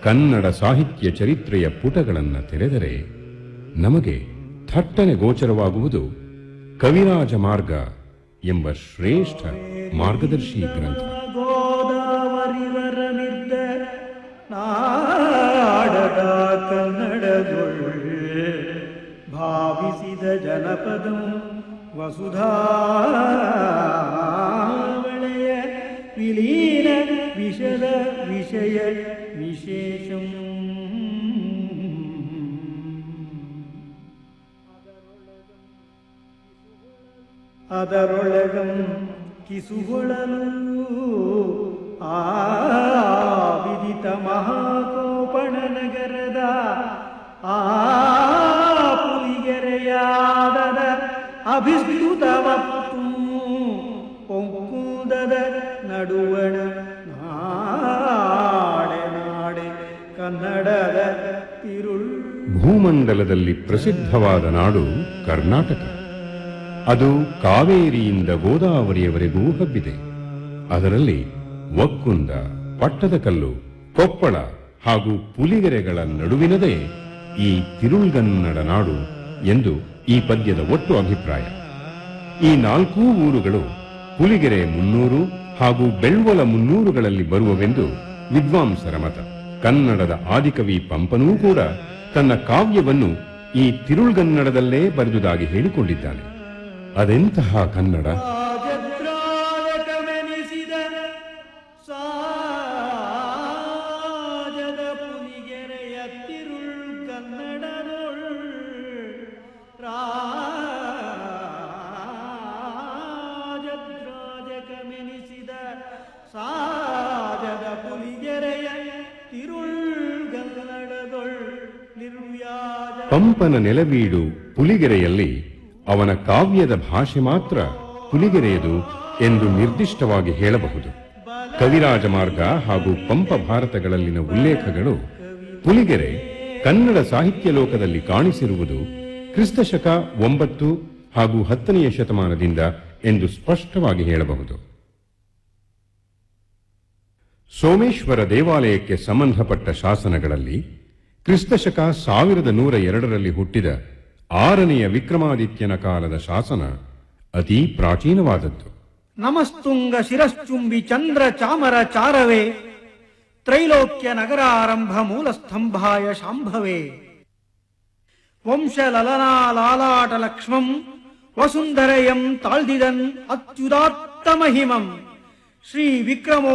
ಕನ್ನಡ ಸಾಹಿತ್ಯ ಚರಿತ್ರೆಯ ಪುಟಗಳನ್ನು ತೆರೆದರೆ ನಮಗೆ ಥಟ್ಟನೆ ಗೋಚರವಾಗುವುದು ಕವಿರಾಜ ಮಾರ್ಗ ಎಂಬ ಶ್ರೇಷ್ಠ ಮಾರ್ಗದರ್ಶಿ ಗ್ರಂಥ. ನಾಡದ ಕನ್ನಡದೊಳ್ ಭಾವಿಸಿದ ಜನಪದಂ ವಸುಧಾವಳೆಯ ವಿಲೀನ ವಿಷದ ವಿಷಯ ವಿಶೇಷಂ. ಅದರೊಳಗಂ ಕಿಸುಗೊಳಲು ಆ ವಿದಿತ ಮಹಾಕೋಪಣ ನಗರದ ಆ ಪುಲಿಗೆರೆಯಾದದ ಅಭಿಸ್ತುತವತ್ತು ಪೊಂಕುದದ ನಡುವಣ ನಾಡೆ ನಾಡೆ ಕನ್ನಡದ ತಿರುಳ್. ಭೂಮಂಡಲದಲ್ಲಿ ಪ್ರಸಿದ್ಧವಾದ ನಾಡು ಕರ್ನಾಟಕ. ಅದು ಕಾವೇರಿಯಿಂದ ಗೋದಾವರಿಯವರೆಗೂ ಹಬ್ಬಿದೆ. ಅದರಲ್ಲಿ ಒಕ್ಕುಂದ, ಪಟ್ಟದಕಲ್ಲು, ಕೊಪ್ಪಳ ಹಾಗೂ ಪುಲಿಗೆರೆಗಳ ನಡುವಿನದೇ ಈ ತಿರುಳ್ಗನ್ನಡ ನಾಡು ಎಂದು ಈ ಪದ್ಯದ ಒಟ್ಟು ಅಭಿಪ್ರಾಯ. ಈ ನಾಲ್ಕೂ ಊರುಗಳು ಪುಲಿಗೆರೆ 300 ಹಾಗೂ ಬೆಳ್ವೊಲ 300ಗಳಲ್ಲಿ ಬರುವವೆಂದು ವಿದ್ವಾಂಸರ ಮತ. ಕನ್ನಡದ ಆದಿಕವಿ ಪಂಪನೂ ಕೂಡ ತನ್ನ ಕಾವ್ಯವನ್ನು ಈ ತಿರುಳ್ಗನ್ನಡದಲ್ಲೇ ಬರೆದುದಾಗಿ ಹೇಳಿಕೊಂಡಿದ್ದಾನೆ. ಅದೆಂತಹ ಕನ್ನಡ! ಸಾಜದ ಪುಲಿಗೆರೆಯ ತಿರುಳ್ಗನ್ನಡದೊಳ್ ರಾಜದ್ರಾಜಕಮೆನಿಸಿದ ಸಾಜದ ಪುಲಿಗೆರೆಯ ತಿರುಳ್ಗನ್ನಡದೊಳ್ ನಿರ್ವ್ಯಾಜ. ಪಂಪನ ನೆಲವೀಡು ಪುಲಿಗೆರೆಯಲ್ಲಿ ಅವನ ಕಾವ್ಯದ ಭಾಷೆ ಮಾತ್ರ ಪುಲಿಗೆರೆಯದು ಎಂದು ನಿರ್ದಿಷ್ಟವಾಗಿ ಹೇಳಬಹುದು. ಕವಿರಾಜ ಮಾರ್ಗ ಹಾಗೂ ಪಂಪ ಭಾರತಗಳಲ್ಲಿನ ಉಲ್ಲೇಖಗಳು ಪುಲಿಗೆರೆ ಕನ್ನಡ ಸಾಹಿತ್ಯ ಲೋಕದಲ್ಲಿ ಕಾಣಿಸಿರುವುದು ಕ್ರಿಸ್ತಶಕ 9 ಹಾಗೂ 10ನೇ ಶತಮಾನದಿಂದ ಎಂದು ಸ್ಪಷ್ಟವಾಗಿ ಹೇಳಬಹುದು. ಸೋಮೇಶ್ವರ ದೇವಾಲಯಕ್ಕೆ ಸಂಬಂಧಪಟ್ಟ ಶಾಸನಗಳಲ್ಲಿ ಕ್ರಿಸ್ತಶಕ 1102ರಲ್ಲಿ ಹುಟ್ಟಿದ 6ನೆಯ ವಿಕ್ರಮಾದಿತ್ಯನ ಕಾಲದ ಶಾಸನ ಅತಿ ಪ್ರಾಚೀನವಾದದ್ದು. ನಮಸ್ತುಂಗ ಶಿರಶ್ಚುಂಬಿ ಚಂದ್ರ ಚಾಮರ ಚಾರವೇ ತ್ರೈಲೋಕ್ಯ ನಗರಾರಂಭ ಮೂಲ ಸ್ತಂಭಾಯ ಶಾಂಭವೇ ವಂಶ ಲಲನಾ ಲಾಲಾಟ ಲಕ್ಷ್ಮಂ ವಸುಂಧರೆಯಂ ತಾಳ್ದಿದನ್ ಅತ್ಯುದಾತ್ತ ಮಹಿಮಂ ಶ್ರೀ ವಿಕ್ರಮೋ